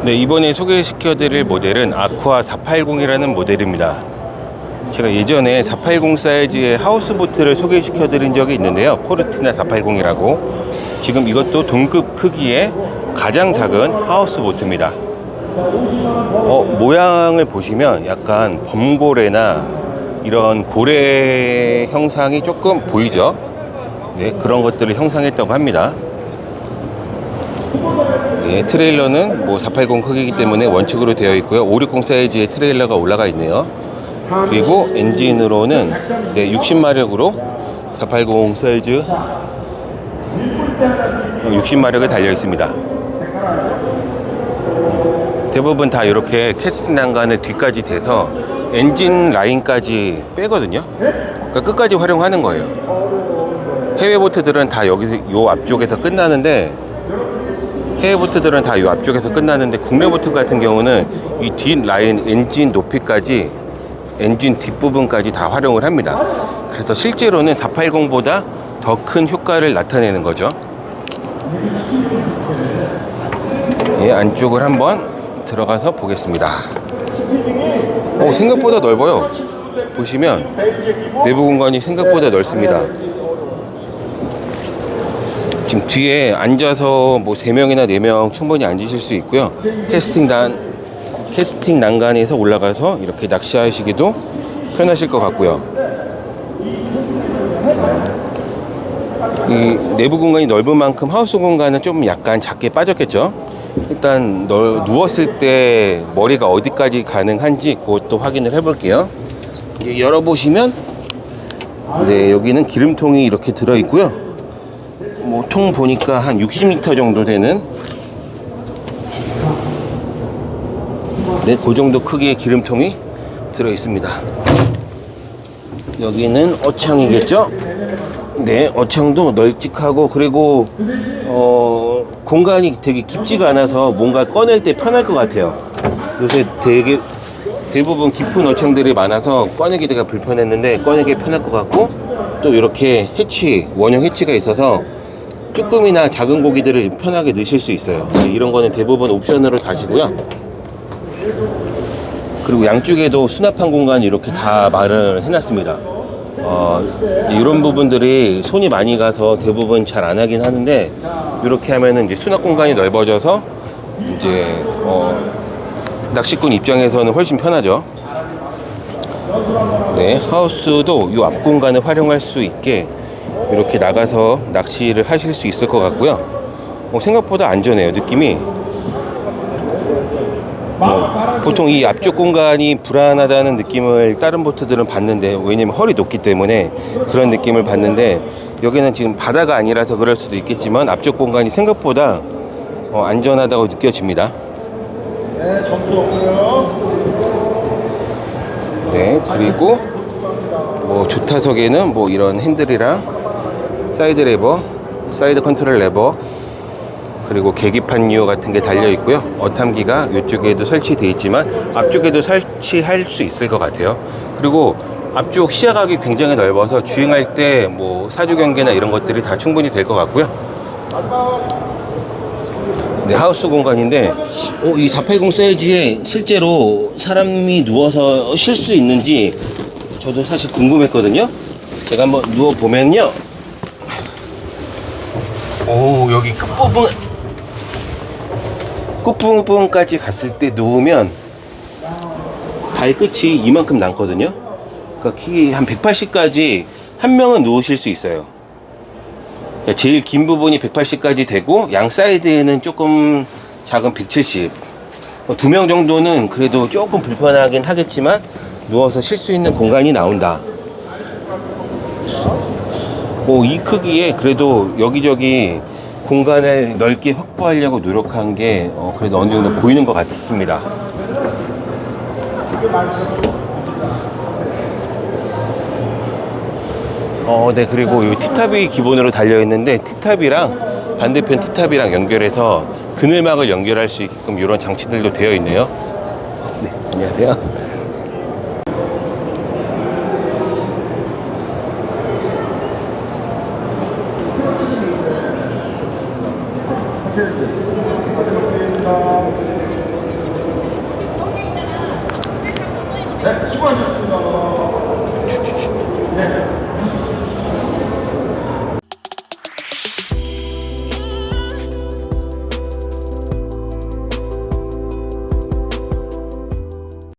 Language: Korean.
네, 이번에 소개시켜드릴 모델은 아쿠아 480이라는 모델입니다. 제가 예전에 480 사이즈의 하우스보트를 소개시켜드린 적이 있는데요. 코르티나 480이라고. 지금 이것도 동급 크기의 가장 작은 하우스보트입니다. 모양을 보시면 약간 범고래나 이런 고래 형상이 조금 보이죠? 네, 그런 것들을 형상했다고 합니다. 예, 트레일러는 뭐 480 크기이기 때문에 원칙으로 되어 있고요. 560 사이즈의 트레일러가 올라가 있네요. 그리고 엔진으로는 네, 60마력으로 480 사이즈 60마력이 달려 있습니다. 대부분 다 이렇게 캐스팅 난간을 뒤까지 대서 엔진 라인까지 빼거든요. 그러니까 끝까지 활용하는 거예요. 해외 보트들은 다 여기서 요 앞쪽에서 끝나는데 국내 보트 같은 경우는 이 뒷 라인 엔진 높이까지 엔진 뒷부분까지 다 활용을 합니다. 그래서 실제로는 480보다 더 큰 효과를 나타내는 거죠. 예, 안쪽을 한번 들어가서 보겠습니다. 생각보다 넓어요. 보시면 내부 공간이 생각보다 넓습니다. 지금 뒤에 앉아서 뭐 3명이나 4명 충분히 앉으실 수 있고요. 캐스팅 난간에서 올라가서 이렇게 낚시하시기도 편하실 것 같고요. 이 내부 공간이 넓은 만큼 하우스 공간은 좀 약간 작게 빠졌겠죠. 일단 누웠을 때 머리가 어디까지 가능한지 그것도 확인을 해 볼게요. 열어보시면 네, 여기는 기름통이 이렇게 들어 있고요. 뭐 통 보니까 한 60리터 정도 되는 네, 그 정도 크기의 기름통이 들어 있습니다. 여기는 어창이겠죠? 네, 어창도 널찍하고, 그리고 공간이 되게 깊지가 않아서 뭔가 꺼낼 때 편할 것 같아요. 요새 대부분 깊은 어창들이 많아서 꺼내기가 불편했는데 꺼내기 편할 것 같고, 또 이렇게 원형 해치가 있어서 쭈꾸미나 작은 고기들을 편하게 넣으실 수 있어요. 이런 거는 대부분 옵션으로 다시고요. 그리고 양쪽에도 수납한 공간이 이렇게 다 마련을 해놨습니다. 이런 부분들이 손이 많이 가서 대부분 잘 안 하긴 하는데, 이렇게 하면은 이제 수납 공간이 넓어져서 이제 낚시꾼 입장에서는 훨씬 편하죠. 네, 하우스도 이 앞 공간을 활용할 수 있게 이렇게 나가서 낚시를 하실 수 있을 것 같고요. 생각보다 안전해요. 느낌이 보통 이 앞쪽 공간이 불안하다는 느낌을 다른 보트들은 받는데, 왜냐면 헐이 높기 때문에 그런 느낌을 받는데, 여기는 지금 바다가 아니라서 그럴 수도 있겠지만 앞쪽 공간이 생각보다 안전하다고 느껴집니다. 네, 점수 없고요. 네, 그리고 뭐 조타석에는 뭐 이런 핸들이랑 사이드 레버, 사이드 컨트롤 레버, 그리고 계기판 유어 같은 게 달려 있고요. 어탐기가 이쪽에도 설치되어 있지만 앞쪽에도 설치할 수 있을 것 같아요. 그리고 앞쪽 시야각이 굉장히 넓어서 주행할 때 뭐 사주 경계나 이런 것들이 다 충분히 될 것 같고요. 네, 하우스 공간인데 이 480 사이즈에 실제로 사람이 누워서 쉴 수 있는지 저도 사실 궁금했거든요. 제가 한번 누워보면요, 여기 끝부분까지 갔을 때 누우면 발끝이 이만큼 남거든요. 그러니까 키 한 180까지 한 명은 누우실 수 있어요. 그러니까 제일 긴 부분이 180까지 되고, 양 사이드에는 조금 작은 170. 2명 정도는 그래도 조금 불편하긴 하겠지만 누워서 쉴 수 있는 공간이 나온다. 이 크기에 그래도 여기저기 공간을 넓게 확보하려고 노력한 게 그래도 어느 정도 보이는 것 같습니다. 네, 그리고 이 T탑이 기본으로 달려 있는데, T탑이랑 반대편 T탑이랑 연결해서 그늘막을 연결할 수 있게끔 이런 장치들도 되어 있네요. 네, 안녕하세요.